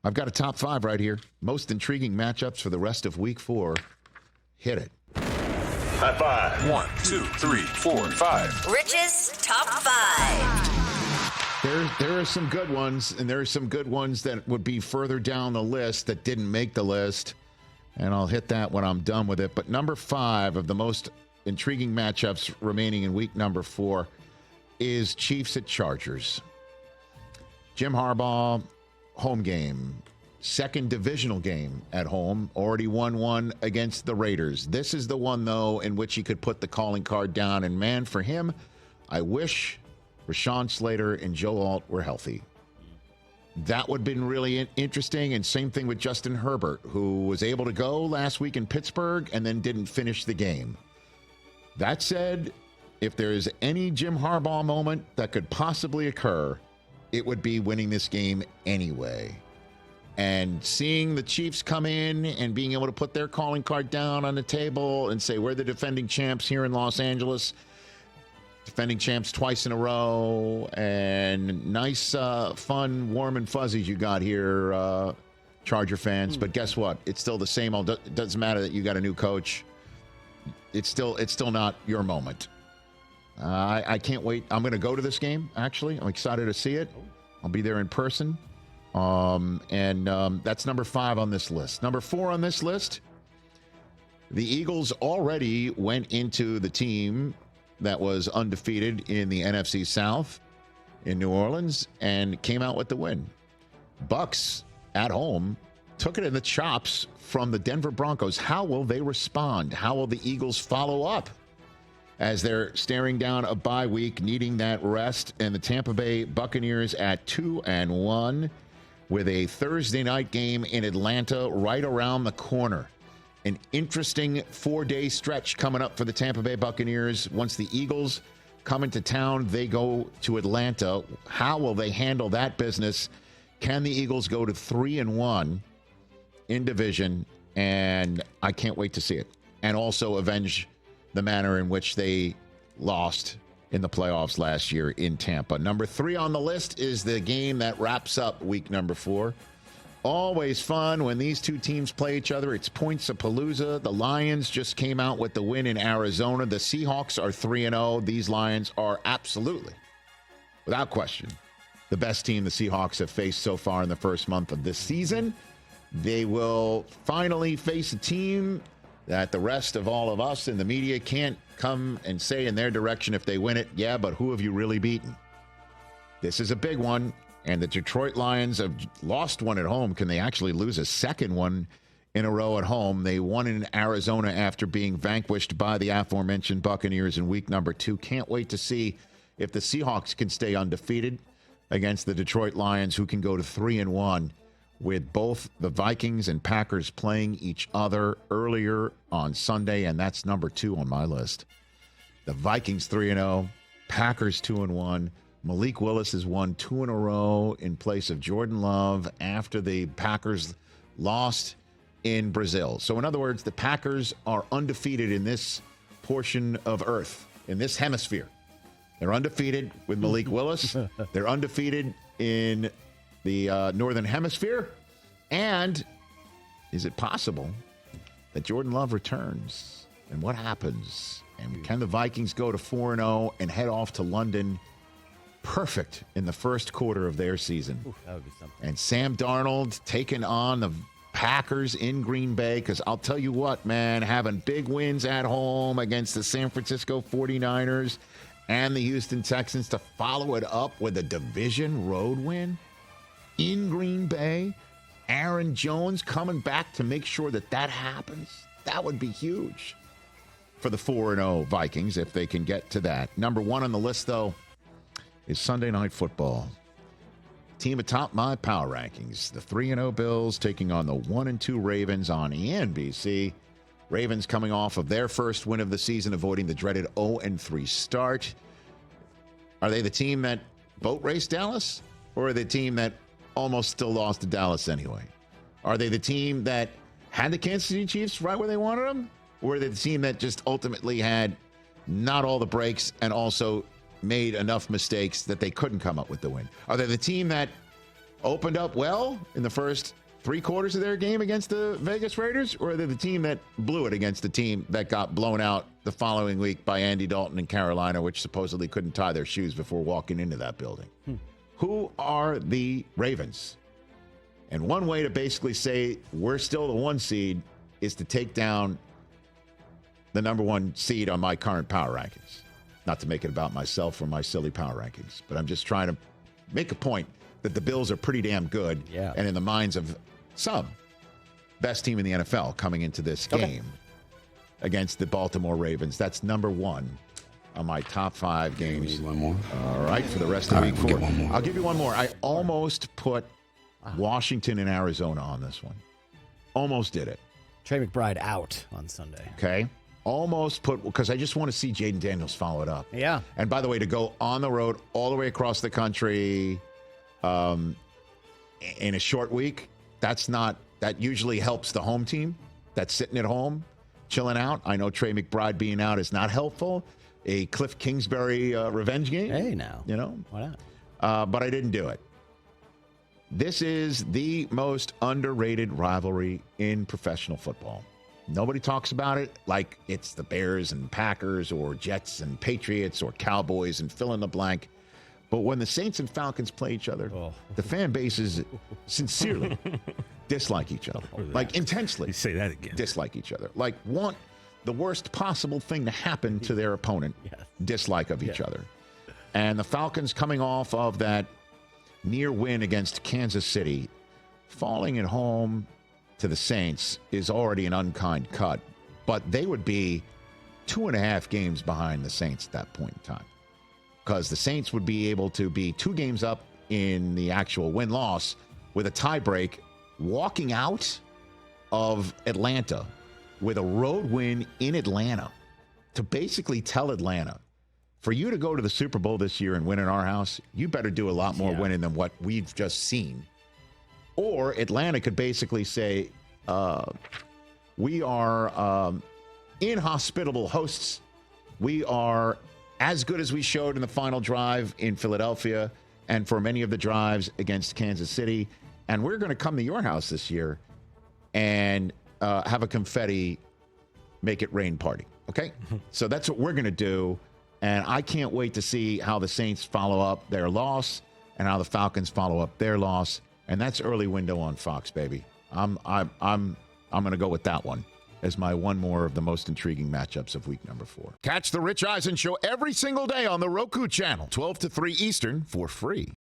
I've got a top 5 right here. Most intriguing matchups for the rest of week 4. Hit it. High five. 1, 2, 3, 4, 5. Rich's top 5. There are some good ones, and there are some good ones that would be further down the list that didn't make the list. And I'll hit that when I'm done with it. But number 5 of the most intriguing matchups remaining in week number 4 is Chiefs at Chargers. Jim Harbaugh, home game. Second divisional game at home. Already won one against the Raiders. This is the one, though, in which he could put the calling card down. And, man, for him, I wish Rashawn Slater and Joe Alt were healthy. That would have been really interesting. And same thing with Justin Herbert, who was able to go last week in Pittsburgh and then didn't finish the game. That said, if there is any Jim Harbaugh moment that could possibly occur, it would be winning this game anyway. And seeing the Chiefs come in and being able to put their calling card down on the table and say, we're the defending champs here in Los Angeles, defending champs twice in a row, and nice, fun, warm and fuzzies you got here, Charger fans. But guess what? It's still the same old. It doesn't matter that you got a new coach. It's still not your moment. I can't wait. I'm going to go to this game, actually. I'm excited to see it. I'll be there in person. That's number 5 on this list. Number 4 on this list, the Eagles already went into the team that was undefeated in the NFC South in New Orleans and came out with the win. Bucs at home took it in the chops from the Denver Broncos. How will they respond? How will the Eagles follow up as they're staring down a bye week, needing that rest? And the Tampa Bay Buccaneers at 2-1 with a Thursday night game in Atlanta right around the corner. An interesting 4-day stretch coming up for the Tampa Bay Buccaneers. Once the Eagles come into town, they go to Atlanta. How will they handle that business? Can the Eagles go to 3-1 in division? And I can't wait to see it. And also avenge the manner in which they lost in the playoffs last year in Tampa. Number 3 on the list is the game that wraps up week number 4. Always fun when these two teams play each other. It's Points-A-Palooza. The Lions just came out with the win in Arizona. The Seahawks are 3-0. These Lions are absolutely, without question, the best team the Seahawks have faced so far in the first month of this season. They will finally face a team that the rest of all of us in the media can't come and say in their direction if they win it, yeah, but who have you really beaten? This is a big one. And the Detroit Lions have lost one at home. Can they actually lose a second one in a row at home? They won in Arizona after being vanquished by the aforementioned Buccaneers in week number 2. Can't wait to see if the Seahawks can stay undefeated against the Detroit Lions, who can go to 3-1 with both the Vikings and Packers playing each other earlier on Sunday. And that's number 2 on my list. The Vikings 3-0, Packers 2-1. Malik Willis has won 2 in a row in place of Jordan Love after the Packers lost in Brazil. So in other words, the Packers are undefeated in this portion of Earth, in this hemisphere. They're undefeated with Malik Willis. They're undefeated in the Northern Hemisphere. And is it possible that Jordan Love returns? And what happens? And can the Vikings go to 4-0 and head off to London perfect in the first quarter of their season? Ooh, that would be something. And Sam Darnold taking on the Packers in Green Bay, because I'll tell you what, man, having big wins at home against the San Francisco 49ers and the Houston Texans to follow it up with a division road win in Green Bay, Aaron Jones coming back to make sure that that happens, that would be huge for the 4-0 Vikings if they can get to that. Number 1 on the list, though, is Sunday Night Football. Team atop my power rankings. The 3-0 Bills taking on the 1-2 Ravens on NBC. Ravens coming off of their first win of the season, avoiding the dreaded 0-3 start. Are they the team that boat raced Dallas? Or are they the team that almost still lost to Dallas anyway? Are they the team that had the Kansas City Chiefs right where they wanted them? Or are they the team that just ultimately had not all the breaks and also made enough mistakes that they couldn't come up with the win? Are they the team that opened up well in the first 3 quarters of their game against the Vegas Raiders, or are they the team that blew it against the team that got blown out the following week by Andy Dalton in Carolina, which supposedly couldn't tie their shoes before walking into that building? Who are the Ravens? And one way to basically say we're still the 1 seed is to take down the number 1 seed on my current power rankings. Not to make it about myself or my silly power rankings, but I'm just trying to make a point that the Bills are pretty damn good. Yeah. And in the minds of some, best team in the NFL coming into this game against the Baltimore Ravens. That's number 1 on my top 5 games. We need one more. All right, for the rest of the week. We'll get one more. I'll give you one more. I almost put Washington and Arizona on this one. Almost did it. Trey McBride out on Sunday. Okay. Almost put, because I just want to see Jaden Daniels follow it up. Yeah. And by the way, to go on the road all the way across the country in a short week, that usually helps the home team that's sitting at home, chilling out. I know Trey McBride being out is not helpful. A Cliff Kingsbury revenge game. Hey, now. You know? Why not? But I didn't do it. This is the most underrated rivalry in professional football. Nobody talks about it like it's the Bears and Packers or Jets and Patriots or Cowboys and fill in the blank. But when the Saints and Falcons play each other, the fan bases sincerely dislike each other. Like intensely. You say that again. Dislike each other. Like want the worst possible thing to happen to their opponent. Dislike of each other. And the Falcons coming off of that near win against Kansas City, falling at home to the Saints is already an unkind cut, but they would be 2.5 games behind the Saints at that point in time, because the Saints would be able to be 2 games up in the actual win-loss with a tiebreak, walking out of Atlanta with a road win in Atlanta to basically tell Atlanta, for you to go to the Super Bowl this year and win in our house, you better do a lot more winning than what we've just seen. Or Atlanta could basically say, we are inhospitable hosts. We are as good as we showed in the final drive in Philadelphia and for many of the drives against Kansas City. And we're going to come to your house this year and have a confetti make it rain party. Okay? So that's what we're going to do. And I can't wait to see how the Saints follow up their loss and how the Falcons follow up their loss. And that's early window on Fox, baby. I'm going to go with that one as my one more of the most intriguing matchups of week number 4. Catch the Rich Eisen Show every single day on the Roku Channel, 12 to 3 Eastern, for free.